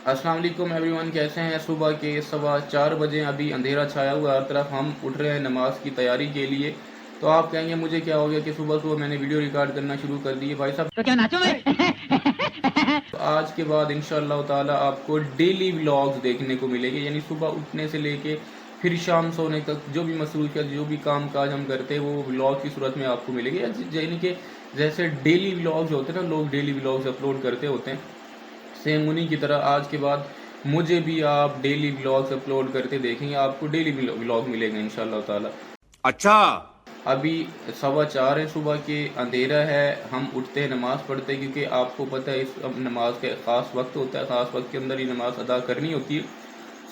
अस्सलाम वालेकुम एवरीवन, कैसे हैं। सुबह के 4:15 बजे अभी अंधेरा छाया हुआ है हर तरफ। हम उठ रहे हैं नमाज की तैयारी के लिए। तो आप कहेंगे मुझे क्या हो गया कि सुबह सुबह मैंने वीडियो रिकॉर्ड करना शुरू कर दिए। भाई साहब, तो क्या नाचूं मैं? आज के बाद इंशाअल्लाह ताला आपको डेली व्लॉग्स देखने को मिलेंगे, यानी सुबह उठने से लेके फिर शाम सोने तक जो भी मसरूफियत, जो भी काम काज हम करते हैं वो व्लॉग की सूरत में आपको मिलेंगे। यानी कि जैसे डेली व्लॉग्स होते हैं ना, लोग डेली व्लॉग्स अपलोड करते होते हैं, सेम उन्हीं की तरह आज के बाद मुझे भी आप डेली व्लॉग्स अपलोड करते देखेंगे। आपको डेली व्लॉग मिलेंगे इंशाल्लाह ताला। अच्छा। अभी 4:15 है सुबह के, अंधेरा है। हम उठते हैं, नमाज़ पढ़ते हैं, क्योंकि आपको पता है इस अब नमाज का ख़ास वक्त होता है, ख़ास वक्त के अंदर ही नमाज़ अदा करनी होती है।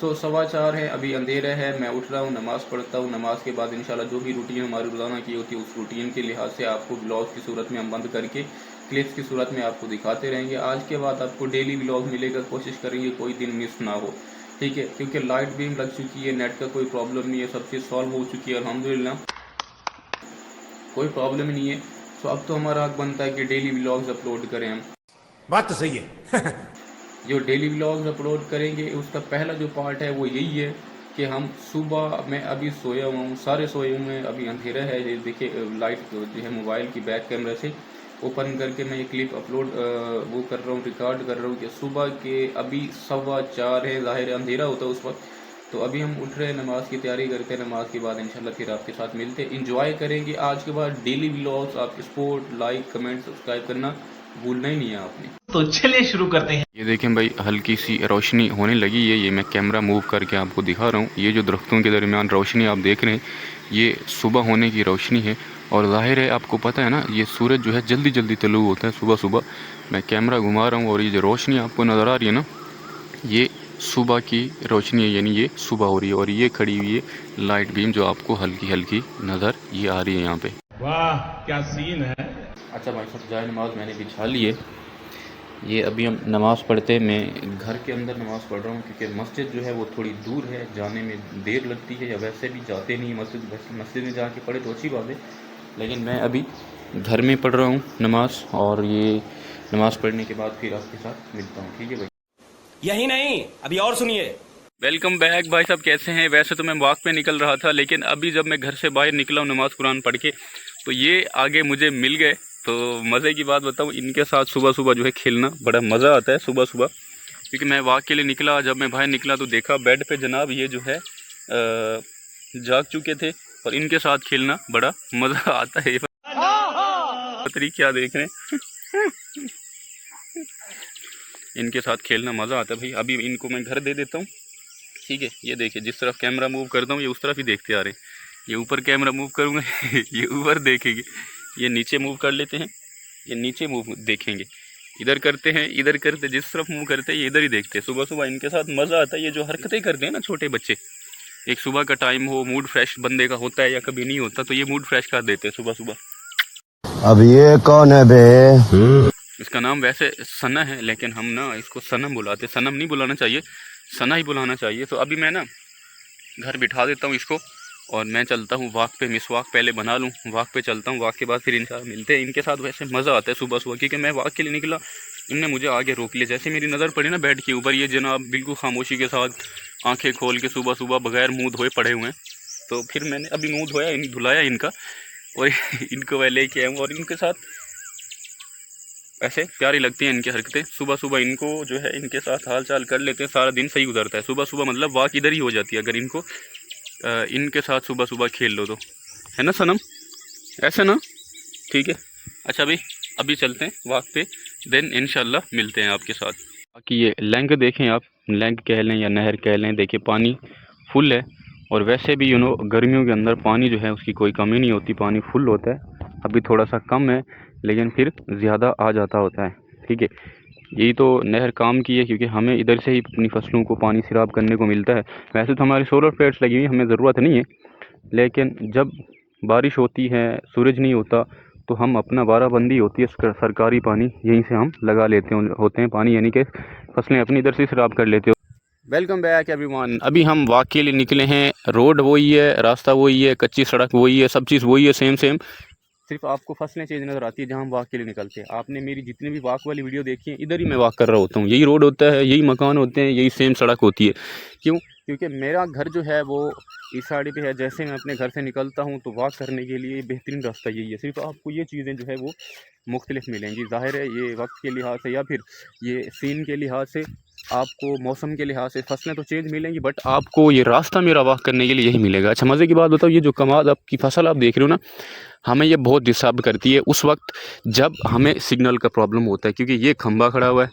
4:15 है, अभी अंधेरा है, मैं उठ रहा हूँ, नमाज़ पढ़ता हूँ। नमाज के बाद इंशाल्लाह जो भी रूटीन हमारी रोज़ाना की होती है उस रूटीन के लिहाज से आपको ब्लॉग की सूरत में हम बंद करके क्लिप्स की सूरत में आपको दिखाते रहेंगे। आज के बाद आपको डेली ब्लॉग मिलेगा, कोशिश करेंगे कोई दिन मिस ना हो, ठीक है। क्योंकि लाइट भी लग चुकी है, नेट का कोई प्रॉब्लम नहीं है, सब चीज़ सॉल्व हो चुकी है अल्हम्दुलिल्लाह, कोई प्रॉब्लम नहीं है। तो अब तो हमारा हक बनता है कि डेली व्लॉग्स अपलोड करें हम। बात तो सही है। जो डेली व्लॉग्स अपलोड करेंगे उसका पहला जो पार्ट है वो यही है कि हम सुबह, मैं अभी सोया हुआ हूँ, सारे सोए हुए हैं, अभी अंधेरा है। ये देखिए लाइट जो है मोबाइल की बैक कैमरा से ओपन करके मैं ये क्लिप अपलोड वो कर रहा हूँ, रिकॉर्ड कर रहा हूँ कि सुबह के अभी 4:15 है। ज़ाहिर है अंधेरा होता है उस वक्त। तो अभी हम उठ रहे हैं, नमाज की तैयारी करते हैं। नमाज के बाद इंशाल्लाह फिर आपके साथ मिलते हैं, इंजॉय करेंगे। आज के बाद डेली व्लॉग्स, आप सपोर्ट, लाइक, कमेंट, सब्सक्राइब करना भूलना ही नहीं है आपने। तो चलिए शुरू करते हैं। ये देखें भाई, हल्की सी रोशनी होने लगी है। ये मैं कैमरा मूव करके आपको दिखा रहा हूँ। ये जो दरख्तों के दरमियान रोशनी आप देख रहे हैं, ये सुबह होने की रोशनी है। और ज़ाहिर है आपको पता है ना, ये सूरज जो है जल्दी जल्दी तलू होता है सुबह सुबह। मैं कैमरा घुमा रहा हूँ और ये जो रोशनी आपको नज़र आ रही है ना, ये सुबह की रोशनी है, यानी ये सुबह हो रही है। और ये खड़ी हुई है लाइट बीम जो आपको हल्की हल्की नज़र ये आ रही है यहाँ पे। वाह क्या सीन है। अच्छा भाई साहब, जाए नमाज मैंने बिछा ली है। ये अभी हम नमाज़ पढ़ते, मैं घर के अंदर नमाज़ पढ़ रहा हूँ, क्योंकि मस्जिद जो है वो थोड़ी दूर है, जाने में देर लगती है, या वैसे भी जाते नहीं मस्जिद। वैसे मस्जिद में जाके पढ़े तो अच्छी बात है, लेकिन मैं अभी घर में पढ़ रहा हूँ नमाज़। और ये नमाज़ पढ़ने के बाद फिर आपके साथ मिलता हूँ, ठीक है भाई। यही नहीं, अभी और सुनिए। वेलकम बैक भाई साहब, कैसे हैं। वैसे तो मैं वॉक पे निकल रहा था, लेकिन अभी जब मैं घर से बाहर निकला हूँ नमाज़ कुरान पढ़ के, तो ये आगे मुझे मिल गए। तो मज़े की बात बताऊँ, इनके साथ सुबह सुबह जो है खेलना बड़ा मज़ा आता है सुबह सुबह। क्योंकि मैं वॉक के लिए निकला, जब मैं बाहर निकला तो देखा बेड पे जनाब ये जो है जाग चुके थे, और इनके साथ खेलना बड़ा मज़ा आता है। ये क्या देख रहे हैं इनके साथ खेलना मज़ा आता है भाई। अभी इनको मैं घर दे देता हूँ, ठीक है। ये देखिए, जिस तरफ कैमरा मूव करता हूँ ये उस तरफ ही देखते आ रहे हैं। ये ऊपर कैमरा मूव करूँगा ये ऊपर देखेंगे। ये नीचे मूव कर लेते हैं, ये नीचे मूव देखेंगे। इधर करते हैं, इधर करते, जिस तरफ मूव करते हैं ये इधर ही देखते हैं। सुबह सुबह इनके साथ मज़ा आता है। ये जो हरकतें करते हैं ना छोटे बच्चे, एक सुबह का टाइम हो, मूड फ्रेश बंदे का होता है या कभी नहीं होता, तो ये मूड फ्रेश कर देते हैं सुबह सुबह। अब ये कौन है बे? इसका नाम वैसे सना है, लेकिन हम ना इसको सनम बुलाते। सनम नहीं बुलाना चाहिए, सना ही बुलाना चाहिए। तो अभी मैं ना घर बिठा देता हूँ इसको, और मैं चलता हूँ वॉक पे। मिसवाक पहले बना लूँ, वॉक पे चलता हूँ। वॉक के बाद फिर इंशाल्लाह मिलते हैं। इनके साथ वैसे मज़ा आता है सुबह सुबह, क्योंकि मैं वॉक के लिए निकला, इनने मुझे आगे रोक लिया। जैसे मेरी नज़र पड़ी ना बेड के ऊपर, ये जनाब बिल्कुल खामोशी के साथ आँखें खोल के सुबह सुबह बगैर मुँह धोए पड़े हुए हैं। तो फिर मैंने अभी मुँह धोया, धुलाया इनका, और इनको मैं लेके आया हूँ। और इनके साथ ऐसे प्यारी लगती हैं इनकी हरकतें। सुबह सुबह इनको जो है इनके साथ हाल चाल कर लेते हैं, सारा दिन सही गुजरता है। सुबह सुबह मतलब वॉक इधर ही हो जाती है अगर इनको इनके साथ सुबह सुबह खेल लो तो, है ना सनम, ऐसे ना, ठीक है। अच्छा भाई, अभी चलते हैं वॉक पे, देन इंशाल्लाह मिलते हैं आपके साथ। बाकी ये लेंग देखें आप, लेंग कह लें या नहर कह लें, देखिए पानी फुल है। और वैसे भी गर्मियों के अंदर पानी जो है उसकी कोई कमी नहीं होती, पानी फुल होता है। अभी थोड़ा सा कम है, लेकिन फिर ज़्यादा आ जाता होता है, ठीक है। यही तो नहर काम की है, क्योंकि हमें इधर से ही अपनी फसलों को पानी सिराब करने को मिलता है। वैसे तो हमारी सोलर प्लेट्स लगी हुई, हमें ज़रूरत नहीं है, लेकिन जब बारिश होती है, सूरज नहीं होता, तो हम अपना बाराबंदी होती है, सरकारी पानी यहीं से हम लगा लेते होते हैं पानी, यानी कि फसलें अपनी इधर से सिराब कर लेते हो। Welcome back everyone. अभी हम वॉक के लिए निकले हैं। रोड वही है, रास्ता वही है, कच्ची सड़क वही है, सब चीज़ वही है, सेम सेम। सिर्फ आपको फसलें चेंज नज़र आती है जहाँ हम वॉक के लिए निकलते हैं। आपने मेरी जितनी भी वॉक वाली वीडियो देखी है, इधर ही मैं वॉक कर रहा होता हूँ, यही रोड होता है, यही मकान होते हैं, यही सेम सड़क होती है। क्यों? क्योंकि मेरा घर जो है वो इस साइड पे है। जैसे मैं अपने घर से निकलता हूँ तो वॉक करने के लिए बेहतरीन रास्ता यही है। सिर्फ आपको ये चीज़ें जो है वो मुख्तलिफ मिलेंगी। ज़ाहिर है ये वक्त के लिहाज से या फिर ये सीन के लिहाज से, आपको मौसम के लिहाज से फसलें तो चेंज मिलेंगी, बट आपको ये रास्ता मेरा वॉक करने के लिए यही मिलेगा। अच्छा, मज़े की बात बताओ, ये जो कमाल आपकी फसल आप देख रहे हो ना, हमें ये बहुत डिस्टर्ब करती है उस वक्त जब हमें सिग्नल का प्रॉब्लम होता है। क्योंकि ये खंबा खड़ा हुआ है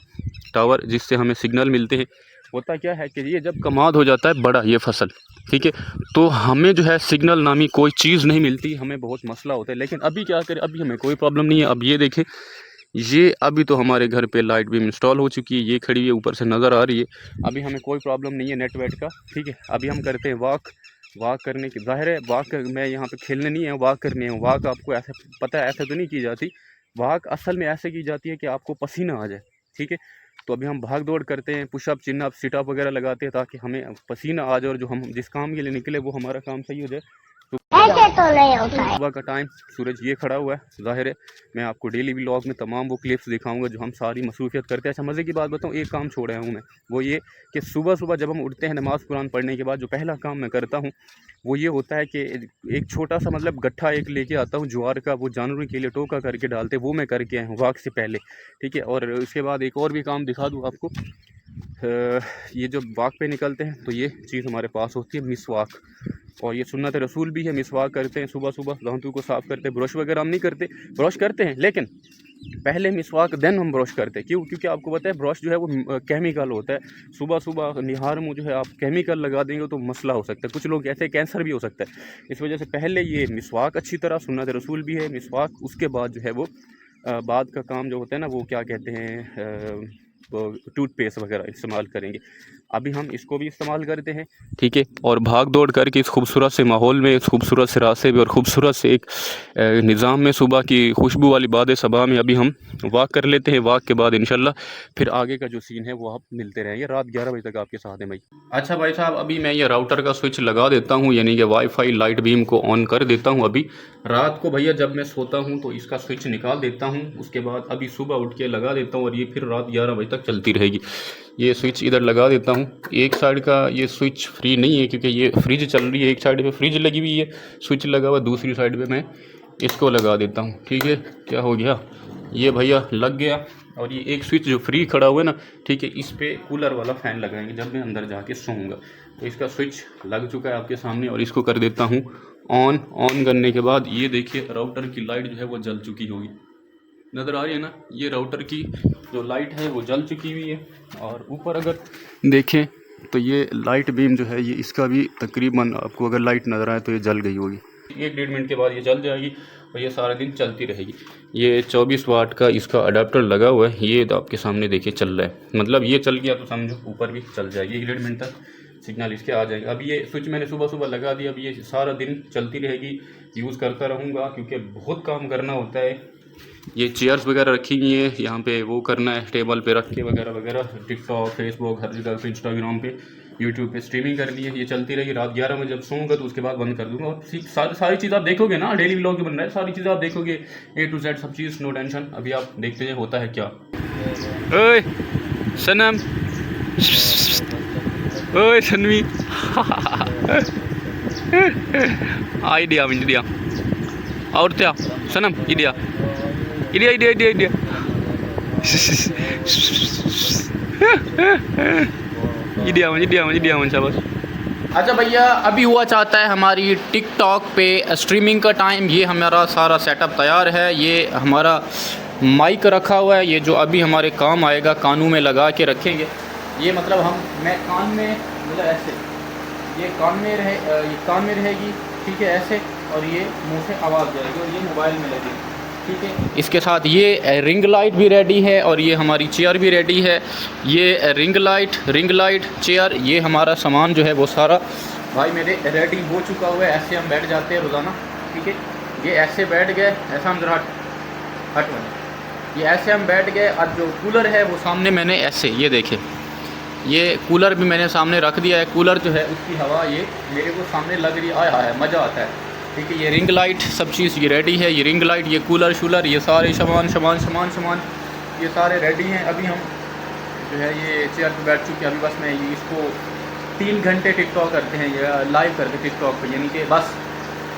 टावर जिससे हमें सिग्नल मिलते हैं। होता क्या है कि ये जब कमाद हो जाता है बड़ा ये फसल, ठीक है, तो हमें जो है सिग्नल नामी कोई चीज़ नहीं मिलती, हमें बहुत मसला होता है। लेकिन अभी क्या करें, अभी हमें कोई प्रॉब्लम नहीं है। अब ये देखें, ये अभी तो हमारे घर पे लाइट भी इंस्टॉल हो चुकी है, ये खड़ी है ऊपर से नज़र आ रही है। अभी हमें कोई प्रॉब्लम नहीं है नेट वेट का, ठीक है। अभी हम करते हैं वॉक करने की, ज़ाहिर है वॉक मैं यहाँ पे खेलने नहीं है, वॉक करने है। वॉक आपको ऐसे पता है ऐसे तो नहीं की जाती, वॉक असल में ऐसे की जाती है कि आपको पसीना आ जाए, ठीक है। तो अभी हम भाग दौड़ करते हैं, पुशअप चिनअप सिटअप वगैरह लगाते हैं ताकि हमें पसीना आ जाए और जो हम जिस काम के लिए निकले वो हमारा काम सही हो जाए। तो ऐसे तो नहीं होता है। सुबह का टाइम, सूरज ये खड़ा हुआ है। ज़ाहिर है मैं आपको डेली व्लॉग में तमाम वो क्लिप्स दिखाऊंगा जो हम सारी मसरूफियत करते हैं। अच्छा, मज़े की बात बताऊँ, एक काम छोड़ रहा हूँ मैं, वो ये कि सुबह सुबह जब हम उठते हैं नमाज़ कुरान पढ़ने के बाद जो पहला काम मैं करता हूँ वो ये होता है कि एक छोटा सा मतलब गट्ठा एक लेके आता हूँ ज्वार का, वो जानवरों के लिए टोका करके डालते, वो मैं करके आया हूँ वॉक से पहले, ठीक है। और उसके बाद एक और भी काम दिखा दूँ आपको, ये जो वॉक पे निकलते हैं तो ये चीज़ हमारे पास होती है मिसवाक, और ये सुन्नत रसूल भी है। मिसवाक करते हैं सुबह सुबह, दांतों को साफ़ करते हैं। ब्रश वगैरह हम नहीं करते, ब्रश करते हैं लेकिन पहले मिसवाक देन हम ब्रश करते हैं। क्यों? क्योंकि आपको पता है ब्रश जो है वो केमिकल होता है। सुबह सुबह निहार मुँह जो है आप केमिकल लगा देंगे तो मसला हो सकता है, कुछ लोग ऐसे कैंसर भी हो सकता है। इस वजह से पहले ये मिसवाक अच्छी तरह, सुन्नत रसूल भी है मिसवाक। उसके बाद जो है वो बाद का काम जो होता है ना, वो क्या कहते हैं, टूथपेस्ट वगैरह इस्तेमाल करेंगे। अभी हम इसको भी इस्तेमाल करते हैं, ठीक है। और भाग दौड़ करके इस खूबसूरत से माहौल में, इस खूबसूरत से रास्ते में और ख़ूबसूरत से एक निज़ाम में, सुबह की खुशबू वाली बाद सबा में अभी हम वॉक कर लेते हैं। वॉक के बाद इंशाल्लाह फिर आगे का जो सीन है वो आप मिलते रहेंगे। रात 11 बजे तक आपके साथ हैं भाई। अच्छा भाई साहब, अभी मैं ये राउटर का स्विच लगा देता हूँ, यानी कि वाईफाई लाइट बीम को ऑन कर देता हूँ। अभी रात को भैया जब मैं सोता हूँ तो इसका स्विच निकाल देता हूँ, उसके बाद अभी सुबह उठ के लगा देता हूँ और ये फिर रात 11 बजे तक चलती रहेगी। ये स्विच इधर लगा देता हूँ। एक साइड का ये स्विच फ्री नहीं है क्योंकि ये फ्रिज चल रही है, एक साइड पे फ्रिज लगी हुई है, स्विच लगा हुआ, दूसरी साइड पे मैं इसको लगा देता हूँ, ठीक है। क्या हो गया, ये भैया लग गया। और ये एक स्विच जो फ्री खड़ा हुआ है ना, ठीक है, इस पर कूलर वाला फ़ैन लगाएंगे जब मैं अंदर जाके सोऊंगा। तो इसका स्विच लग चुका है आपके सामने और इसको कर देता हूँ ऑन करने के बाद ये देखिए राउटर की लाइट जो है वो जल चुकी होगी, नज़र आ रही है ना, ये राउटर की जो लाइट है वो जल चुकी हुई है। और ऊपर अगर देखें तो ये लाइट बीम जो है ये इसका भी तकरीबन आपको अगर लाइट नज़र आए तो ये जल गई होगी। 1-1.5 मिनट के बाद ये जल जाएगी और ये सारा दिन चलती रहेगी। ये 24 वाट का इसका अडाप्टर लगा हुआ है, ये तो आपके सामने देखिए चल रहा है, मतलब ये चल गया तो समझो ऊपर भी चल जाएगी। 1-1.5 मिनट तक सिग्नल इसके आ जाएगा। अभी ये स्विच मैंने सुबह सुबह लगा दिया, अभी ये सारा दिन चलती रहेगी, यूज़ करता रहूँगा क्योंकि बहुत काम करना होता है। ये चेयर्स वगैरह रखी हुई है, यहाँ पे वो करना है टेबल पे रख के वगैरह वगैरह, टिकटॉक फेसबुक हर जगह पे, इंस्टाग्राम पे, यूट्यूब पे स्ट्रीमिंग करनी है। ये चलती रहेगी। रात 11 बजे जब सोऊंगा तो उसके बाद बंद कर दूंगा। और सारी चीज़ आप देखोगे ना, डेली व्लॉग जो बन रहा है सारी चीज़ आप देखोगे, A to Z सब चीज़, नो टेंशन। अभी आप देखते हैं होता है क्या। ओए सनम, ओए सनवी आइडिया इंडिया और क्या सनम, इडिया इडिया इडिया इडिया इडिया इडिया शाबाश। अच्छा भैया, अभी हुआ चाहता है हमारी टिकटॉक पे स्ट्रीमिंग का टाइम। ये हमारा सारा सेटअप तैयार है, ये हमारा माइक रखा हुआ है, ये जो अभी हमारे काम आएगा, कानों में लगा के रखेंगे। ये मतलब मैं कान में मतलब ऐसे, ये कान में रहेगी, ठीक है, ऐसे, और ये मुंह से आवाज़ जाएगी और ये मोबाइल में लगेगी, ठीक है। इसके साथ ये रिंग लाइट भी रेडी है और ये हमारी चेयर भी रेडी है। ये रिंग लाइट चेयर, ये हमारा सामान जो है वो सारा भाई मेरे रेडी हो चुका हुआ है। ऐसे हम बैठ जाते हैं रोज़ाना, ठीक है। ये ऐसे बैठ गए, ऐसा हम जरा हट बने, ये ऐसे हम बैठ गए। और जो कूलर है वो सामने मैंने ऐसे, ये देखें, ये कूलर भी मैंने सामने रख दिया है। कूलर जो है उसकी हवा ये मेरे को सामने लग रही है, आया है, मज़ा आता है। ठीक है। ये रिंग लाइट सब चीज़ ये रेडी है, ये रिंग लाइट, ये कूलर शूलर, ये सारे सामान ये सारे रेडी हैं। अभी हम जो है ये चेयर पे बैठ चुके हैं। अभी बस मैं इसको 3 घंटे टिकटॉक करते हैं या लाइव करते हैं टिकटॉक पे, यानी कि बस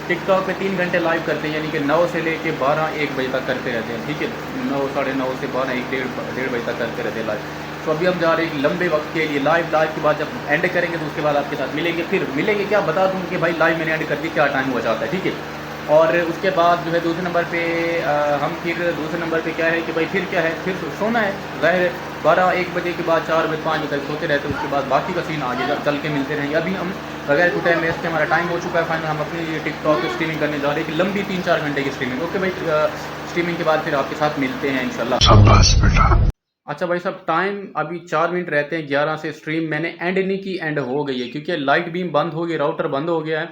टिकटॉक पे 3 घंटे लाइव करते हैं, यानी कि 9 से लेके 12-1 बजे तक करते रहते हैं। ठीक है, 9 साढ़े 9 से 12 1 डेढ़ बजे तक करते रहते हैं लाइव। तो अभी हम जा रहे हैं एक लंबे वक्त के लिए लाइव के बाद जब एंड करेंगे तो उसके बाद आपके साथ मिलेंगे। फिर मिलेंगे क्या बता दूँ कि भाई लाइव मैंने एंड करके क्या टाइम हो जाता है। ठीक है, और उसके बाद जो है दूसरे नंबर पे हम फिर दूसरे नंबर पे क्या है कि भाई फिर क्या है, फिर सोना है। ज़ाहिर 12-1 बजे के बाद 4 बजे 5 बजे तक सोते रहते हैं। उसके बाद बाकी का सीन आगे चल के मिलते रहेंगे। अभी हम बगैर कोई टाइम वेस्ट के हमारा टाइम हो चुका है फाइनल। हम अपनी टिकटॉक की स्ट्रीमिंग करने जा रहे हैं कि लंबी 3-4 घंटे की स्ट्रीमिंग। ओके भाई, स्ट्रीमिंग के बाद फिर आपके साथ मिलते हैं इंशाल्लाह। अच्छा भाई साहब, टाइम अभी 4 मिनट रहते हैं 11 से। स्ट्रीम मैंने एंड नहीं की, एंड हो गई है क्योंकि लाइट बीम बंद हो गई, राउटर बंद हो गया है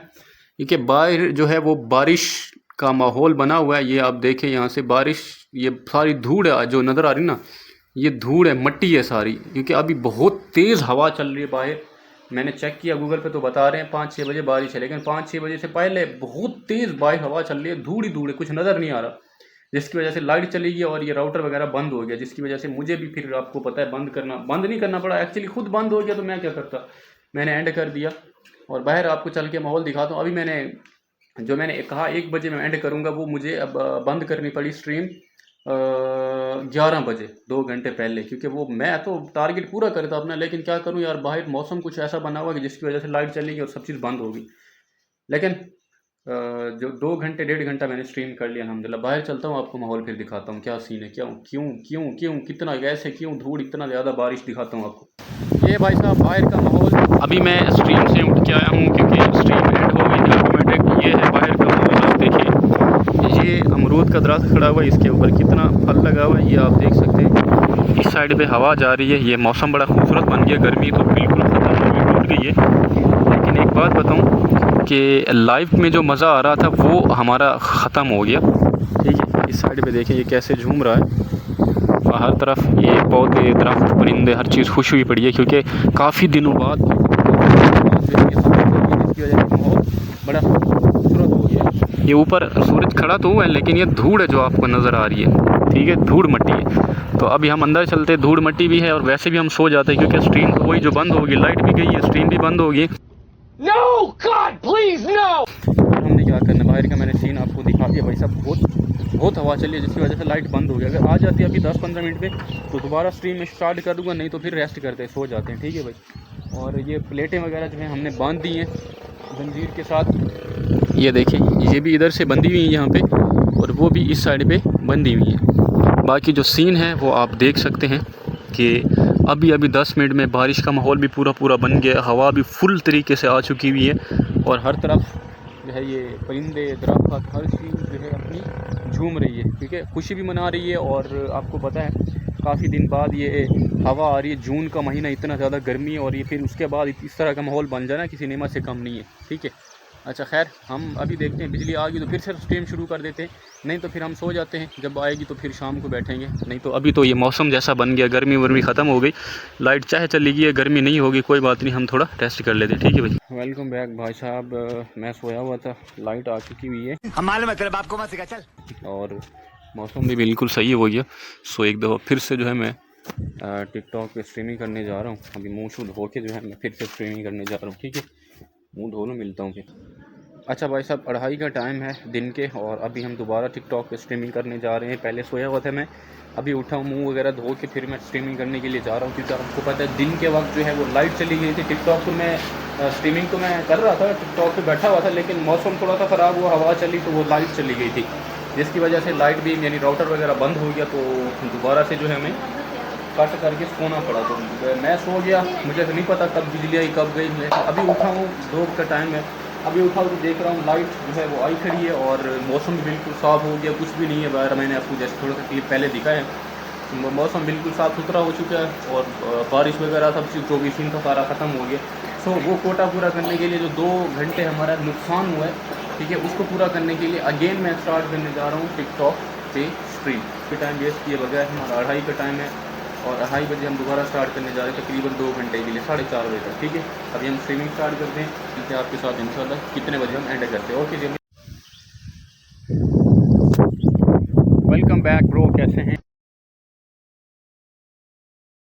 क्योंकि बाहर जो है वो बारिश का माहौल बना हुआ है। ये आप देखें यहाँ से बारिश, ये सारी धूड़ है जो नज़र आ रही ना, ये धूड़ है, मिट्टी है सारी, क्योंकि अभी बहुत तेज़ हवा चल रही है बाहर। मैंने चेक किया गूगल पे तो बता रहे हैं 5-6 बजे बारिश है, लेकिन 5-6 बजे से पहले बहुत तेज़ बाहर हवा चल रही है, धूड़ ही धूड़ है, कुछ नज़र नहीं आ रहा, जिसकी वजह से लाइट चली गई और ये राउटर वगैरह बंद हो गया, जिसकी वजह से मुझे भी फिर आपको पता है बंद नहीं करना पड़ा। एक्चुअली खुद बंद हो गया तो मैं क्या करता, मैंने एंड कर दिया। और बाहर आपको चल के माहौल दिखाता हूँ। अभी मैंने कहा 1 बजे मैं एंड करूँगा, वो मुझे अब बंद करनी पड़ी स्ट्रीम 11 बजे, 2 घंटे पहले, क्योंकि वो मैं तो टारगेट पूरा करता अपना, लेकिन क्या करूँ यार, बाहर मौसम कुछ ऐसा बना हुआ कि जिसकी वजह से लाइट चली गई और सब चीज़ बंद हो गई। लेकिन जो 2 घंटे 1.5 घंटा मैंने स्ट्रीम कर लिया अल्हम्दुलिल्लाह। बाहर चलता हूँ, आपको माहौल फिर दिखाता हूँ क्या सीन है, क्यों कितना गैस है, क्यों धूड़, इतना ज़्यादा बारिश दिखाता हूँ आपको। ये भाई साहब बाहर का माहौल। अभी मैं स्ट्रीम से उठ के आया हूँ क्योंकि स्ट्रीम एंड हो गई ऑटोमेटिक। ये है बाहर का माहौल, आप देखिए, ये अमरूद का दरख्त खड़ा हुआ है, इसके ऊपर कितना फल लगा हुआ है, ये आप देख सकते हैं। इस साइड पे हवा जा रही है, ये मौसम बड़ा खूबसूरत बन गया, गर्मी तो बिल्कुल ख़त्म हो गई, टूट गई है। लेकिन एक बात बताऊँ कि लाइव में जो मज़ा आ रहा था वो हमारा ख़त्म हो गया। ठीक है, इस साइड पे देखें ये कैसे झूम रहा है, हर तरफ ये पौधे, दरख्त, परिंदे, हर चीज़ खुश हुई पड़ी है क्योंकि काफ़ी दिनों बाद इसकी वजह से माहौल बड़ा खूबसूरत हो गया। ये ऊपर सूरज खड़ा तो हुआ है, लेकिन ये धूड़ है जो आपको नज़र आ रही है, ठीक है, धूड़ मट्टी है। तो अभी हम अंदर चलते, धूड़ मट्टी भी है और वैसे भी हम सो जाते हैं क्योंकि स्ट्रीम तो वही जो बंद होगी, लाइट भी गई है, स्ट्रीम भी बंद होगी। No, God, please, no! हमने क्या करना, बाहर का मैंने सीन आपको दिखा दिया भाई साहब। बहुत हवा चली है जिसकी वजह से लाइट बंद हो गई। अगर आ जाती है अभी 10-15 मिनट में तो दोबारा स्ट्रीम में स्टार्ट कर दूंगा, नहीं तो फिर रेस्ट करते हैं, सो जाते हैं। ठीक है भाई, और ये प्लेटें वगैरह जो हैं हमने बांध दी हैं जंजीर के साथ। ये देखिए, ये भी इधर से बंधी हुई है यहाँ पे, और वो भी इस साइड पे बंधी हुई है। बाकी जो सीन है वो आप देख सकते हैं कि अभी 10 मिनट में बारिश का माहौल भी पूरा बन गया, हवा भी फुल तरीके से आ चुकी हुई है और हर तरफ जो है ये परिंदे, दरख्त, हर चीज़ जो है अपनी झूम रही है, ठीक है, खुशी भी मना रही है। और आपको पता है काफ़ी दिन बाद ये हवा आ रही है, जून का महीना, इतना ज़्यादा गर्मी है, और ये फिर उसके बाद इस तरह का माहौल बन जाना किसी नेमत से कम नहीं है। ठीक है, अच्छा खैर, हम अभी देखते हैं, बिजली आ गई तो फिर से स्ट्रीम शुरू कर देते हैं, नहीं तो फिर हम सो जाते हैं, जब आएगी तो फिर शाम को बैठेंगे। नहीं तो अभी तो ये मौसम जैसा बन गया, गर्मी वर्मी ख़त्म हो गई, लाइट चाहे चली गई है, गर्मी नहीं होगी, कोई बात नहीं, हम थोड़ा रेस्ट कर लेते हैं। ठीक है भाई, वेलकम बैक भाई साहब। मैं सोया हुआ था, लाइट आ चुकी हुई है, हम मालूम है तेरे बाप को मत सिखा, चल। और मौसम भी बिल्कुल सही हो गया। सो एक दफ़ा फिर से जो है मैं टिकटॉक पे स्ट्रीमिंग करने जा रहा हूँ। अभी मुँह शूध हो के जो है मैं फिर से स्ट्रीमिंग करने जा रहा हूँ। ठीक है, मुँह धो लो, मिलता हूँ फिर। अच्छा भाई साहब, 2:30 का टाइम है दिन के, और अभी हम दोबारा टिकटॉक पे स्ट्रीमिंग करने जा रहे हैं। पहले सोया हुआ था मैं, अभी उठा हूँ, मुंह वगैरह धो के फिर मैं स्ट्रीमिंग करने के लिए जा रहा हूँ, क्योंकि आपको पता है दिन के वक्त जो है वो लाइट चली गई थी। टिकटॉक तो मैं स्ट्रीमिंग तो मैं कर रहा था, टिकटॉक पे बैठा हुआ था, लेकिन मौसम थोड़ा सा ख़राब हुआ, हवा चली तो वो लाइट चली गई थी, जिसकी वजह से लाइट भी यानी राउटर वगैरह बंद हो गया, तो दोबारा से जो है हमें कट करके सोना पड़ा। तो मैं सो गया, मुझे तो नहीं पता कब बिजली आई कब गई। अभी उठा हूँ, 2 का टाइम है, अभी उठा तो देख रहा हूँ लाइट जो है वो आई खड़ी है, और मौसम भी बिल्कुल साफ़ हो गया, कुछ भी नहीं है बाहर। मैंने आपको जैसे थोड़ा सा क्लिप पहले दिखा है, मौसम बिल्कुल साफ़ सुथरा हो चुका है, और बारिश वगैरह सब चीज़ जो भी सीन था सारा ख़त्म हो गया। सो वो कोटा पूरा करने के लिए जो 2 घंटे हमारा नुकसान हुआ है, ठीक है, उसको पूरा करने के लिए अगेन मैं स्टार्ट करने जा रहा हूँ टिकटॉक पे स्ट्रीम। पे टाइम वेस्ट किए बगैर, हमारा 2:30 का टाइम है, और 2:30 बजे हम दोबारा स्टार्ट करने जा रहे हैं, तकरीबन 2 घंटे के लिए, 4:30 बजे तक। ठीक है, अभी हम स्ट्रीमिंग स्टार्ट करते हैं, ठीक है, आपके साथ इंशाल्लाह कितने बजे हम एंड करते हैं। ओके जी। कैसे हैं?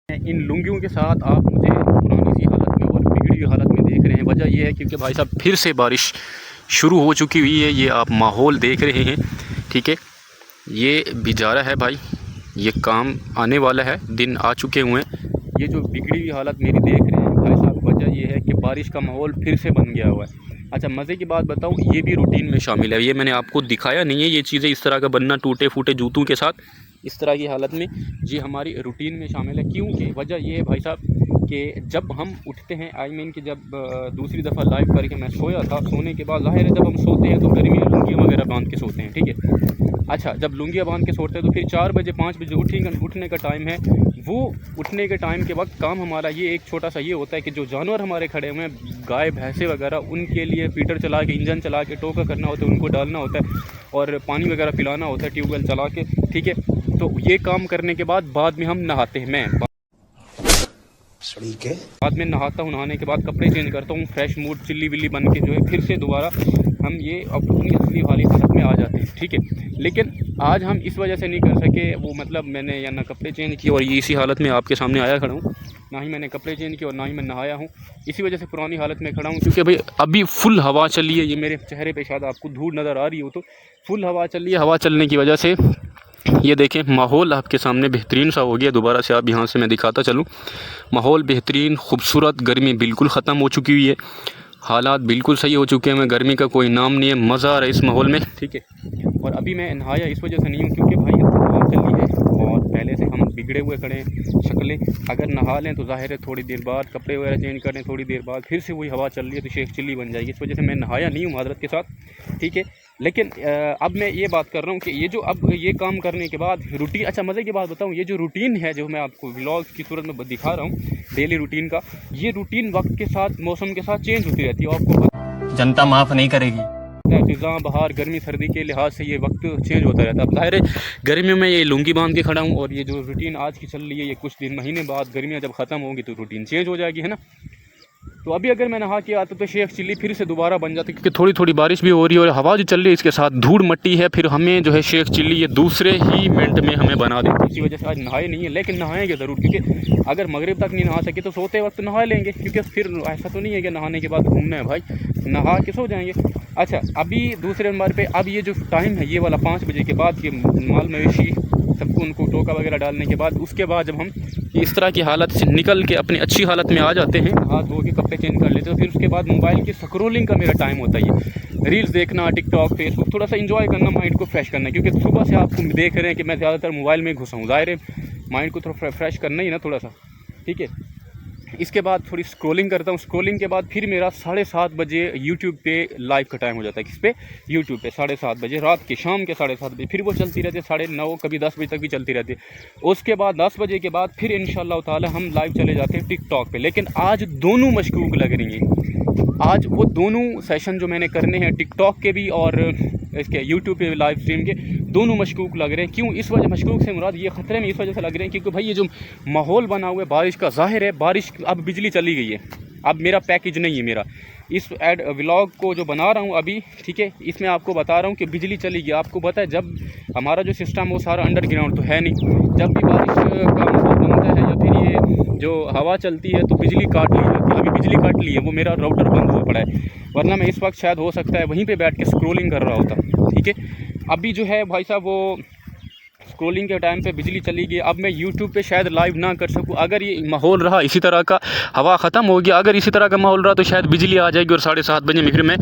इन लुंगियों के साथ आप मुझे पुरानी सी हालत में और बिगड़ी हुई हालत में देख रहे हैं। वजह यह है क्योंकि भाई साहब फिर से बारिश शुरू हो चुकी हुई है। ये आप माहौल देख रहे हैं, ठीक है। ये बिजारा है भाई, ये काम आने वाला है, दिन आ चुके हुए हैं। ये जो बिगड़ी हुई हालत मेरी देख रहे हैं भाई साहब, वजह यह है कि बारिश का माहौल फिर से बन गया हुआ है। अच्छा, मज़े की बात बताऊं, ये भी रूटीन में शामिल है। ये मैंने आपको दिखाया नहीं है, ये चीज़ें इस तरह का बनना टूटे फूटे जूतों के साथ इस तरह की हालत में, ये हमारी रूटीन में शामिल है। क्योंकि वजह ये है भाई साहब कि जब हम उठते हैं, आई मीन कि जब दूसरी दफ़ा लाइव करके मैं सोया था, सोने के बाद ज़ाहिर है जब हम सोते हैं तो गर्मी में लुंगियाँ वगैरह बांध के सोते हैं, ठीक है। अच्छा, जब लुंगियाँ बांध के सोते हैं तो फिर 4 बजे 5 बजे उठने का टाइम है। वो उठने के टाइम के वक्त काम हमारा ये एक छोटा सा ये होता है कि जो जानवर हमारे खड़े हुए हैं, गाय भैंसे वगैरह, उनके लिए फीटर चला के, इंजन चला के टोका करना होता है, उनको डालना होता है और पानी वगैरह पिलाना होता है ट्यूबवेल चला के, ठीक है। तो ये काम करने के बाद में हम नहाते हैं। मैं बाद में नहाता हूँ, नहाने के बाद कपड़े चेंज करता हूँ, फ्रेश मूड चिल्ली विल्ली बन के जो है फिर से दोबारा हम ये अपनी असली वाली हालत में आ जाते हैं, ठीक है। लेकिन आज हम इस वजह से नहीं कर सके, वो मतलब मैंने या ना कपड़े चेंज किए और ये इसी हालत में आपके सामने आया खड़ा हूँ, ना ही मैंने कपड़े चेंज किए और ना ही मैं नहाया हूँ। इसी वजह से पुरानी हालत में खड़ा हूँ, क्योंकि भाई अभी फुल हवा चली है। ये मेरे चेहरे पे शायद आपको धूल नज़र आ रही हो, तो फुल हवा चल रही है। हवा चलने की वजह से ये देखें, माहौल आपके सामने बेहतरीन सा हो गया। दोबारा से आप यहाँ से मैं दिखाता चलूँ, माहौल बेहतरीन खूबसूरत, गर्मी बिल्कुल ख़त्म हो चुकी हुई है, हालात बिल्कुल सही हो चुके हैं। गर्मी का कोई नाम नहीं है, मज़ा आ रहा है इस माहौल में, ठीक है। और अभी मैं नहाया इस वजह से नहीं हूँ क्योंकि भाई हवा चली है और पहले से हम बिगड़े हुए खड़े हैं शक्लें। अगर नहा लें तो ज़ाहिर है थोड़ी देर बाद कपड़े वगैरह चेंज कर लें, थोड़ी देर बाद फिर से वही हवा चल रही है तो शेख चिल्ली बन जाएगी। इस वजह से मैं नहाया नहीं हूँ माजरत के साथ, ठीक है। लेकिन अब मैं ये बात कर रहा हूँ कि ये जो अब ये काम करने के बाद रूटीन, अच्छा मज़े की बात बताऊँ, ये जो रूटीन है जो मैं आपको व्लॉग की सूरत में दिखा रहा हूँ डेली रूटीन का, ये रूटीन वक्त के साथ मौसम के साथ चेंज होती रहती है। आपको जनता माफ नहीं करेगी। फ़िज़ा बहार गर्मी सर्दी के लिहाज से ये वक्त चेंज होता रहता है। अब ज़ाहिर है गर्मियों में ये लुंगी बांध के खड़ा हूँ और ये जो रूटीन आज की चल रही है, ये कुछ दिन महीने बाद गर्मियाँ जब ख़त्म होंगी तो रूटीन चेंज हो जाएगी, है ना। तो अभी अगर मैं नहा के आता तो शेख चिल्ली फिर से दोबारा बन जाती, क्योंकि थोड़ी थोड़ी बारिश भी हो रही है और हवा जो चल रही है इसके साथ धूड़ मट्टी है, फिर हमें जो है शेख चिल्ली ये दूसरे ही मिनट में हमें बना देती है। इसी वजह से आज नहाए नहीं है, लेकिन नहाएंगे ज़रूर, क्योंकि अगर मगरिब तक नहीं नहा सके तो सोते वक्त नहा लेंगे, क्योंकि फिर ऐसा तो नहीं है कि नहाने के बाद घूमना है भाई, नहा के सो जाएंगे। अच्छा, अभी दूसरे नंबर पे अब ये जो टाइम है ये वाला 5 बजे के बाद, ये माल मवेशी सबको उनको टोका वगैरह डालने के बाद, उसके बाद जब हम इस तरह की हालत से निकल के अपनी अच्छी हालत में आ जाते हैं, हाथ धो के कपड़े चेंज कर लेते हैं, फिर उसके बाद मोबाइल की स्क्रोलिंग का मेरा टाइम होता है, रील्स देखना, टिकटॉक, फेसबुक, थोड़ा सा इंजॉय करना, माइंड को फ्रेश करना। क्योंकि सुबह से आपको देख रहे हैं कि मैं ज़्यादातर मोबाइल में घुसा हूँ, ज़ाहिर है माइंड को थोड़ा फ्रेश करना ही ना थोड़ा सा, ठीक है। इसके बाद थोड़ी स्क्रॉलिंग करता हूँ, स्क्रॉलिंग के बाद फिर मेरा 7:30 बजे यूट्यूब पे लाइव का टाइम हो जाता है। किस पे? यूट्यूब पे 7:30 बजे, रात के शाम के 7:30 बजे, फिर वो चलती रहती है 9:30, कभी 10 बजे तक भी चलती रहती है। उसके बाद 10 बजे के बाद फिर इंशाअल्लाह ताला हम लाइव चले जाते हैं टिकटॉक पे। लेकिन आज दोनों मशकूक लग रही हैं, आज वो दोनों सेशन जो मैंने करने हैं टिकटॉक के भी और इसके यूट्यूब पे लाइव स्ट्रीम के, दोनों मशकूक लग रहे हैं। क्यों? इस वजह, मशकूक से मुराद ये ख़तरे में इस वजह से लग रहे हैं क्योंकि भाई ये जो माहौल बना हुआ है बारिश का, ज़ाहिर है बारिश, अब बिजली चली गई है, अब मेरा पैकेज नहीं है। मेरा इस व्लॉग को जो बना रहा हूँ अभी, ठीक है, इसमें आपको बता रहा हूँ कि बिजली चली गई। आपको पता है जब हमारा जो सिस्टम वो सारा अंडरग्राउंड तो है नहीं, जब भी बारिश का माहौल बनता है या फिर ये जो हवा चलती है तो बिजली काट ली जाती है। अभी बिजली काट ली है, वो मेरा राउटर बंद हुआ पड़ा है, वरना मैं इस वक्त शायद हो सकता है वहीं पे बैठ के स्क्रॉलिंग कर रहा होता, ठीक है। अभी जो है भाई साहब वो स्क्रॉलिंग के टाइम पे बिजली चली गई। अब मैं यूट्यूब पे शायद लाइव ना कर सकूं। अगर ये माहौल रहा इसी तरह का, हवा ख़त्म हो गया, अगर इसी तरह का माहौल रहा तो शायद बिजली आ जाएगी और 7:30 बजे में फिर मैं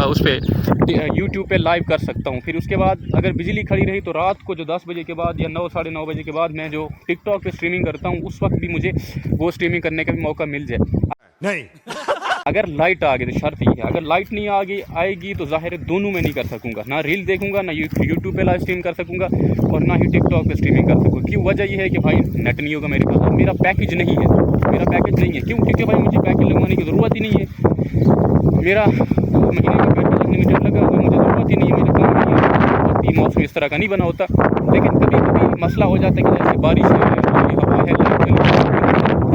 उस पर यूट्यूब पे लाइव कर सकता हूं। फिर उसके बाद अगर बिजली खड़ी रही तो रात को जो 10 बजे के बाद या 9, 9:30 बजे के बाद मैं जो टिकटॉक पे स्ट्रीमिंग करता हूँ उस वक्त भी मुझे वो स्ट्रीमिंग करने का भी मौका मिल जाए। नहीं अगर लाइट आ गई तो शर्त ही है, अगर लाइट नहीं आएगी तो ज़ाहिर है दोनों में नहीं कर सकूँगा, ना रील देखूँगा, ना यूट्यूब पे लाइव स्ट्रीम कर सकूँगा और ना ही टिकटॉक पे स्ट्रीमिंग कर सकूँगा। क्यों? वजह ये है कि भाई नेट नहीं होगा मेरे पास, मेरा पैकेज नहीं है, मेरा पैकेज नहीं है। क्यों? क्योंकि भाई मुझे पैकेज लगवाने की ज़रूरत ही नहीं है, मेरा महीने का पैकेज अनलिमिटेड लगा हुआ, मुझे ज़रूरत ही नहीं है, मेरा काम नहीं है, मौसम इस तरह का नहीं बना होता। लेकिन कभी कभी मसला हो जाता है कि जैसे बारिश है, हवा है,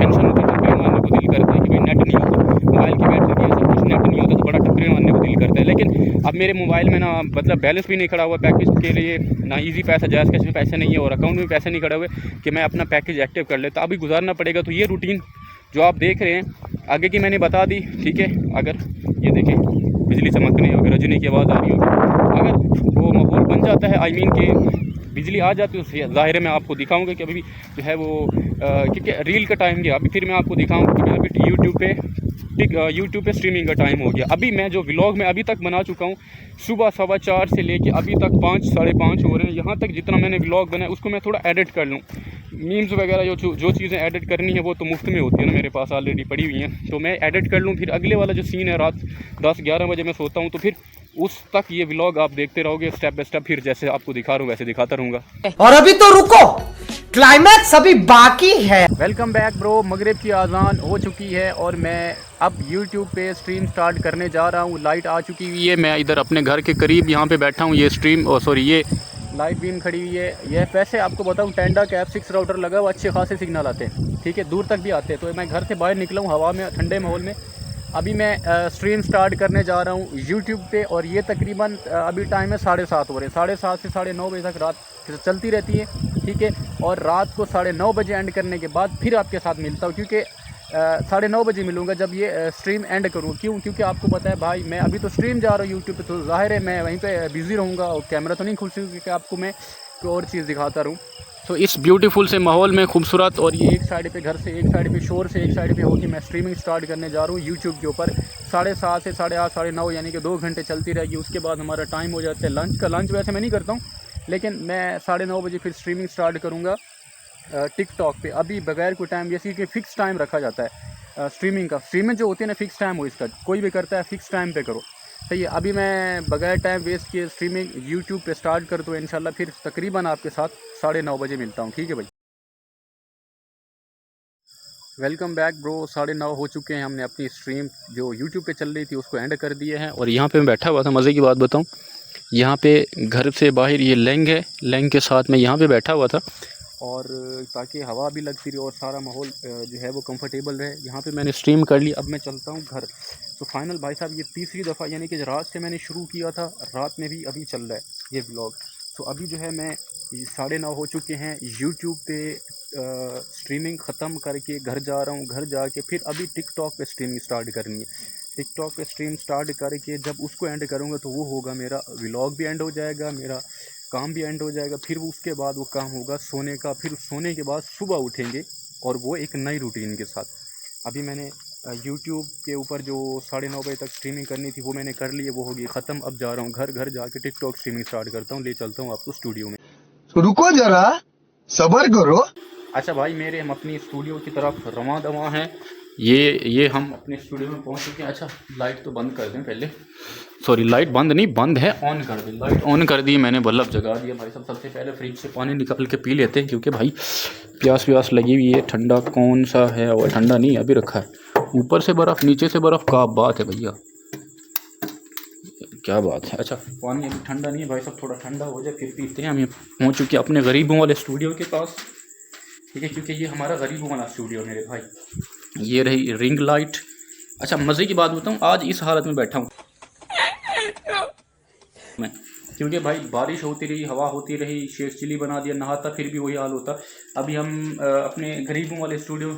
टेंशन होती है, टक्कर मारने को दिल करता है कि भाई नेट नहीं होता, मोबाइल की बैटरी है, सब कुछ नेट नहीं होता तो बड़ा टक्कर मारने को दिल करता है। लेकिन अब मेरे मोबाइल में ना मतलब बैलेंस भी नहीं खड़ा हुआ पैकेज के लिए, ना इजी पैसा जैज़ कैश में पैसे नहीं है और अकाउंट में पैसे नहीं खड़े हुए कि मैं अपना पैकेज एक्टिव कर लेता, अभी गुजारना पड़ेगा। तो ये रूटीन जो आप देख रहे हैं आगे की मैंने बता दी, ठीक है। अगर ये देखें बिजली चमकनी होगी, रजनी की आवाज़ आ रही होगी, अगर वो माहौल बन जाता है आई मीन कि बिजली आ जाती है तो ज़ाहिर है मैं आपको दिखाऊंगा कि अभी जो है वो क्योंकि रील का टाइम गया, अभी फिर मैं आपको दिखाऊंगा कि अभी यूट्यूब पे स्ट्रीमिंग का टाइम हो गया। अभी मैं जो व्लॉग में अभी तक बना चुका हूँ, सुबह 4:15 से लेके अभी तक 5 साढ़े 5 हो रहे हैं, यहाँ तक जितना मैंने व्लॉग बनाया उसको मैं थोड़ा एडिट कर लूँ। मीम्स वगैरह जो चीज़ें एडिट करनी है वो तो मुफ्त में होती है ना, मेरे पास ऑलरेडी पड़ी हुई हैं, तो मैं एडिट कर लूँ। फिर अगले वाला जो सीन है रात 10-11 बजे मैं सोता हूँ, तो फिर उस तक ये व्लॉग आप देखते रहोगे स्टेप बाय स्टेप, फिर जैसे आपको दिखा रहा हूँ वैसे दिखाता रहूँगा। और अभी तो रुको, क्लाइमैक्स अभी बाकी है। Welcome back bro. मगरिब की आज़ान हो चुकी है और मैं अब YouTube पे स्ट्रीम स्टार्ट करने जा रहा हूँ। लाइट आ चुकी हुई है, मैं इधर अपने घर के करीब यहाँ पे बैठा हूँ। ये ये लाइट बीम खड़ी हुई है। ये वैसे आपको बताऊँ टेंडा के F6 राउटर लगा हुआ, अच्छे खासे सिग्नल आते हैं, ठीक है, दूर तक भी आते हैं। तो मैं घर से बाहर निकला हूँ हवा में, ठंडे माहौल में। अभी मैं स्ट्रीम स्टार्ट करने जा रहा हूँ YouTube पे और ये तकरीबन अभी टाइम है 7:30 हो रहे हैं। 7:30 से 9:30 बजे तक रात चलती रहती है, ठीक है। और रात को 9:30 बजे एंड करने के बाद फिर आपके साथ मिलता हूँ, क्योंकि 9:30 बजे मिलूँगा जब ये स्ट्रीम एंड करूँ। क्योंकि आपको पता है भाई मैं अभी तो स्ट्रीम जा रहा हूँ यूट्यूब पे, तो ज़ाहिर है मैं वहीं पे बिज़ी रहूँगा और कैमरा तो नहीं खुल सकूँ क्योंकि आपको मैं कोई और चीज़ दिखाता रहूँ। तो इस ब्यूटीफुल से माहौल में खूबसूरत, और ये एक साइड पे घर से, एक साइड पे शोर से, एक साइड पे होकर मैं स्ट्रीमिंग स्टार्ट करने जा रहा हूँ यूट्यूब के ऊपर। 7:30 से 8:30 9:30 यानी कि 2 घंटे चलती रहेगी। उसके बाद हमारा टाइम हो जाता है लंच का। लंच वैसे मैं नहीं करता हूँ, लेकिन मैं 9:30 बजे फिर स्ट्रीमिंग स्टार्ट करूँगा टिकटॉक पे। अभी बगैर कोई टाइम, जैसे कि फ़िक्स टाइम रखा जाता है स्ट्रीमिंग का। स्ट्रीमिंग जो होती है ना फ़िक्स टाइम हो इसका, कोई भी करता है फ़िक्स टाइम पे करो, सही है। अभी मैं बगैर टाइम वेस्ट किए स्ट्रीमिंग यूट्यूब पे स्टार्ट कर दूँ इंशाल्लाह। फिर तकरीबन आपके साथ 9:30 बजे मिलता हूँ, ठीक है भाई। Welcome back bro. 9:30 हो चुके हैं, हमने अपनी स्ट्रीम जो यूट्यूब पे चल रही थी उसको एंड कर दिए हैं। और यहाँ पे मैं बैठा हुआ था, मज़े की बात बताऊँ, यहाँ पे घर से बाहर ये लेंग है, लेंग के साथ मैं यहाँ पे बैठा हुआ था और ताकि हवा भी लगती रही और सारा माहौल जो है वो कंफर्टेबल रहे। यहाँ पे मैंने स्ट्रीम कर ली। अब मैं चलता हूँ घर। तो फाइनल भाई साहब ये तीसरी दफ़ा, यानी कि रात से मैंने शुरू किया था, रात में भी अभी चल रहा है ये व्लॉग। तो अभी जो है मैं 9:30 हो चुके हैं, यूट्यूब पे स्ट्रीमिंग ख़त्म करके घर जा रहा हूँ। घर जाके फिर अभी टिकटॉक पे स्ट्रीमिंग स्टार्ट करनी है। टिकटॉक पे स्ट्रीम स्टार्ट करके जब उसको एंड करूँगा तो वो होगा, मेरा व्लॉग भी एंड हो जाएगा, मेरा काम भी एंड हो जाएगा। फिर उसके बाद वो काम होगा सोने का। फिर सोने के बाद सुबह उठेंगे और वो एक नई रूटीन के साथ। अभी मैंने यूट्यूब के ऊपर जो 9:30 बजे तक स्ट्रीमिंग करनी थी वो मैंने कर ली है, वो होगी ख़त्म। अब जा रहा हूँ घर। घर जाके टिकटॉक स्ट्रीमिंग स्टार्ट करता हूँ, ले चलता हूँ आपको स्टूडियो में। रुको जरा, सबर करो। अच्छा भाई मेरे, हम अपनी स्टूडियो की तरफ रवां दवा हैं। ये हम अपने स्टूडियो में पहुंच चुके हैं। अच्छा लाइट तो बंद कर दें पहले, सॉरी लाइट बंद नहीं, बंद है, ऑन कर दी। लाइट ऑन कर दी मैंने, बल्ब जगा दिया भाई साहब। सबसे पहले फ्रिज से पानी निकाल के पी लेते हैं, क्योंकि भाई प्यास व्यास लगी हुई है। ठंडा कौन सा है, और ठंडा नहीं अभी रखा है, ऊपर से बर्फ़ नीचे से बर्फ़, क्या बात है भैया, क्या बात है। अच्छा पानी अभी ठंडा नहीं है भाई साहब, थोड़ा ठंडा हो जाए फिर पीते हैं। हम पहुँच चुके हैं अपने गरीबों वाले स्टूडियो के पास, ठीक है, क्योंकि ये हमारा गरीबों वाला स्टूडियो मेरे भाई। ये रही रिंग लाइट। अच्छा मज़े की बात बताऊँ, आज इस हालत में बैठा हूँ मैं, क्योंकि भाई बारिश होती रही, हवा होती रही, शेख चिली बना दिया, नहाता फिर भी वही हाल होता। अभी हम अपने गरीबों वाले स्टूडियो,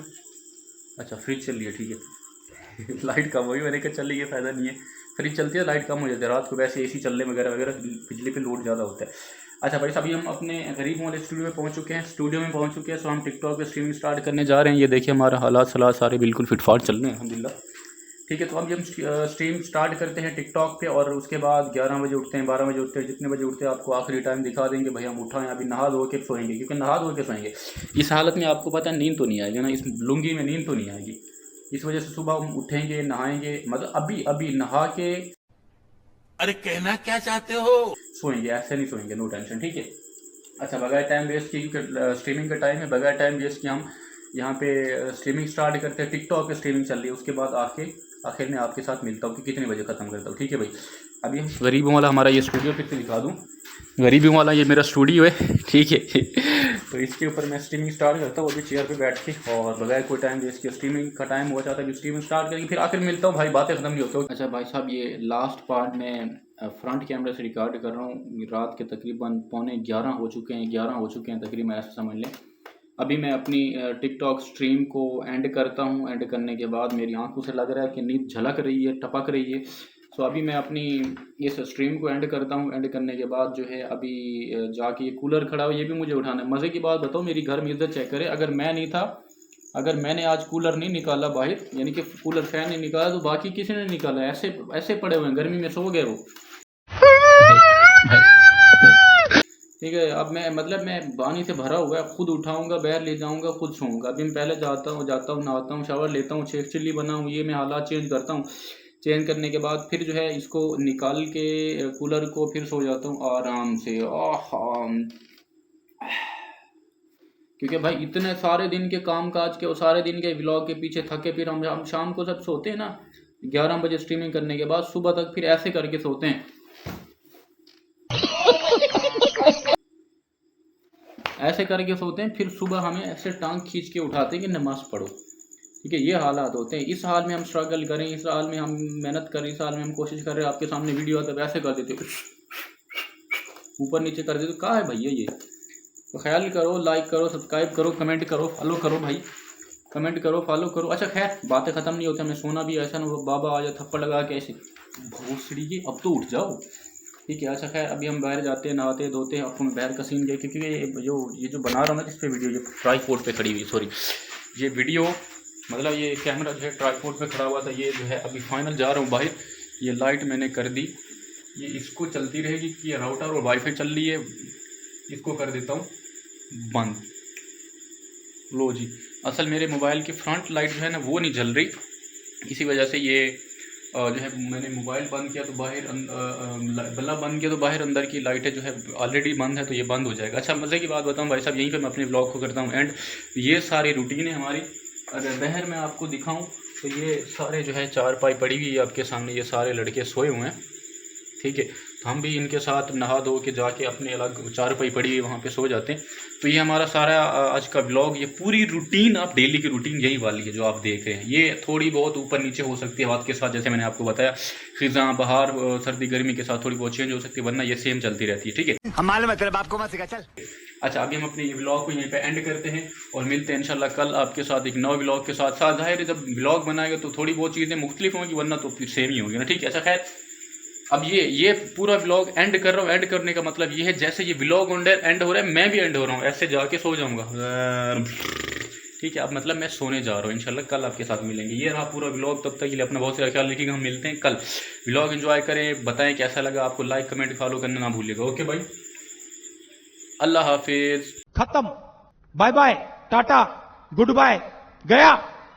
अच्छा फ्रिज चल रही है, ठीक है लाइट कम हुई, मैंने कहा चल रही है, फ़ायदा नहीं है, फ्रिज चलती है लाइट कम हो जाती है रात को, वैसे एसी चलने वगैरह वगैरह बिजली पे लोड ज़्यादा होता है। अच्छा भाई अभी हम अपने गरीबों वाले स्टूडियो में पहुंच चुके हैं। सो हम टिकटॉक पे स्ट्रीमिंग स्टार्ट करने जा रहे हैं। ये देखिए हमारा हालात सलात सारे बिल्कुल फिटफाट चल रहे हैं अल्हम्दुलिल्लाह, ठीक है। तो अभी हम स्ट्रीम स्टार्ट करते हैं टिकटॉक पे, और उसके बाद 11 बजे उठते हैं, 12 बजे उठते हैं, जितने बजे उठते हैं आपको आखिरी टाइम दिखा देंगे। भाई हम उठाएं, अभी नहा धो के सोएंगे, क्योंकि नहा धो के सोएंगे इस हालत में आपको पता है नींद तो नहीं आएगी ना, इस लुंगी में नींद तो नहीं आएगी। इस वजह से सुबह हम उठेंगे, नहाएंगे, मतलब अभी नहा के, अरे कहना क्या चाहते हो, सोएंगे, ऐसे नहीं सोएंगे, नो टेंशन, ठीक है। अच्छा बगैर टाइम वेस्ट किए, क्योंकि स्ट्रीमिंग का टाइम है, बगैर टाइम वेस्ट किए हम यहाँ पे स्ट्रीमिंग स्टार्ट करते हैं। टिकटॉक पे स्ट्रीमिंग चल रही है, उसके बाद आखिर में आपके साथ मिलता हूँ कि कितने बजे ख़त्म करता हूँ, ठीक है भाई। अभी हम गरीबों वाला हमारा ये स्टूडियो फिर से दिखा दूँ, गरीबों वाला ये मेरा स्टूडियो है, ठीक है तो इसके ऊपर मैं स्ट्रीमिंग स्टार्ट करता हूँ अभी चेयर पे बैठ के, और बगैर कोई टाइम वेस्ट किया। स्ट्रीमिंग का टाइम हो जाता है, अभी स्ट्रीमिंग स्टार्ट करेंगे, फिर आखिर मिलता हूँ भाई, बातें ख़त्म नहीं होती। अच्छा भाई साहब ये लास्ट पार्ट में फ्रंट कैमरे से रिकॉर्ड कर रहा हूँ। रात के तकरीबन 11:15 हो चुके हैं, 11 हो चुके हैं तकरीबन, ऐसा समझ लें। अभी मैं अपनी टिकटॉक स्ट्रीम को एंड करता हूँ। एंड करने के बाद मेरी आंखों से लग रहा है कि नींद झलक रही है, टपक रही है। सो अभी मैं अपनी इस स्ट्रीम को एंड करता हूँ। एंड करने के बाद जो है अभी जाके ये कूलर खड़ा हो, ये भी मुझे उठाना है। मज़े की बात बताओ, मेरी घर में इज्जत चेक करे, अगर मैं नहीं था, अगर मैंने आज कूलर नहीं निकाला बाहर, यानी कि कूलर फैन नहीं निकाला, तो बाकी किसी ने निकाला। ऐसे ऐसे पड़े हुए हैं, गर्मी में सो गए वो। ठीक है, अब मैं पानी से भरा हुआ है, खुद उठाऊंगा, बाहर ले जाऊंगा, खुद सोऊंगा। अभी मैं पहले जाता हूँ नहाता हूँ, शावर लेता हूँ, शेख चिल्ली बना हूँ, ये मैं हालात चेंज करता हूँ। चेंज करने के बाद फिर जो है इसको निकाल के कूलर को फिर सो जाता हूँ आराम से। क्योंकि भाई इतने सारे दिन के काम काज के और सारे दिन के व्लॉग के पीछे थके, फिर हम शाम को सब सोते हैं ना 11 बजे स्ट्रीमिंग करने के बाद, सुबह तक फिर ऐसे करके सोते हैं, ऐसे करके सोते हैं। फिर सुबह हमें ऐसे टांग खींच के उठाते हैं कि नमाज पढ़ो। ठीक है, ये हालात होते हैं। इस हाल में हम स्ट्रगल करें, इस हाल में हम मेहनत करें, इस हाल में हम कोशिश कर रहे हैं, आपके सामने वीडियो आता है वैसे कर देते हो, ऊपर नीचे कर देते हो। कहाँ है भैया ये? तो ख्याल करो, लाइक करो, सब्सक्राइब करो, कमेंट करो, फॉलो करो भाई, कमेंट करो, फॉलो करो। अच्छा खैर, बातें ख़त्म नहीं होती, हमें सोना भी ऐसा ना हो बाबा आ जाए थप्पड़ लगा के ऐसे भोसड़ी के, अब तो उठ जाओ। ठीक है, अच्छा खैर, अभी हम बाहर जाते हैं, नहाते धोते हैं, आपको मैं बाहर का सीन गए, क्योंकि ये जो बना रहा हूँ ना जिस पे वीडियो, ये ट्राईपोड पे खड़ी हुई, सॉरी, ये वीडियो मतलब ये कैमरा जो है ट्राईपोड पे खड़ा हुआ था, ये जो है अभी फाइनल जा रहा हूँ बाहर। ये लाइट मैंने कर दी, ये इसको चलती रहेगी कि ये राउटर और वाईफाई चल रही है, इसको कर देता हूँ बंद। लो जी, असल मेरे मोबाइल की फ्रंट लाइट जो है ना वो नहीं जल रही, इसी वजह से ये जो है मैंने मोबाइल बंद किया तो बाहर बल्ब बंद किया तो बाहर अंदर की लाइटें जो है ऑलरेडी बंद है, तो ये बंद हो जाएगा। अच्छा मज़े की बात बताऊं भाई साहब, यहीं पे मैं अपने ब्लॉग को करता हूं एंड। ये सारी रूटीन है हमारी। अगर बाहर मैं आपको दिखाऊं तो ये सारे जो है चारपाई पड़ी हुई है आपके सामने, ये सारे लड़के सोए हुए हैं। ठीक है, तो हम भी इनके साथ नहा धो के जाके अपने अलग चारपाई पड़ी हुई वहाँ पे सो जाते हैं। तो ये हमारा सारा आज का ब्लॉग, ये पूरी रूटीन, आप डेली की रूटीन यही वाली है जो आप देख रहे हैं। ये थोड़ी बहुत ऊपर नीचे हो सकती है वक्त के साथ, जैसे मैंने आपको बताया, फिजा बाहर सर्दी गर्मी के साथ थोड़ी बहुत चेंज हो सकती है, वरना ये सेम चलती रहती है। ठीक है, हम मालूम है तेरे बाप को मत सिखा, चल। अच्छा, अभी हम अपने ये व्लॉग को यहीं पे एंड करते हैं और मिलते हैं इंशाल्लाह कल आपके साथ एक नए व्लॉग के साथ। जाहिर है जब व्लॉग बनाएगा तो थोड़ी बहुत चीज़ें मुख्तलिफ होंगी, वरना तो फिर सेम ही होगी ना। ठीक है, अच्छा खैर, अब ये पूरा व्लॉग एंड कर रहा हूँ। एंड करने का मतलब ये है, जैसे ये व्लॉग एंड हो रहा है, मैं भी एंड हो रहा हूँ, ऐसे जाके सो जाऊँगा। ठीक है, अब मतलब मैं सोने जा रहा हूँ, इंशाल्लाह कल आपके साथ मिलेंगे। ये रहा पूरा व्लॉग, तब तक के लिए अपना बहुत सारा ख्याल रखिएगा। हम मिलते हैं कल, व्लॉग एंजॉय करें, बताएं कैसा लगा आपको, लाइक कमेंट फॉलो करना ना भूलिएगा। ओके भाई, अल्लाह हाफिज। खत्म, bye bye, tata, good bye, गया।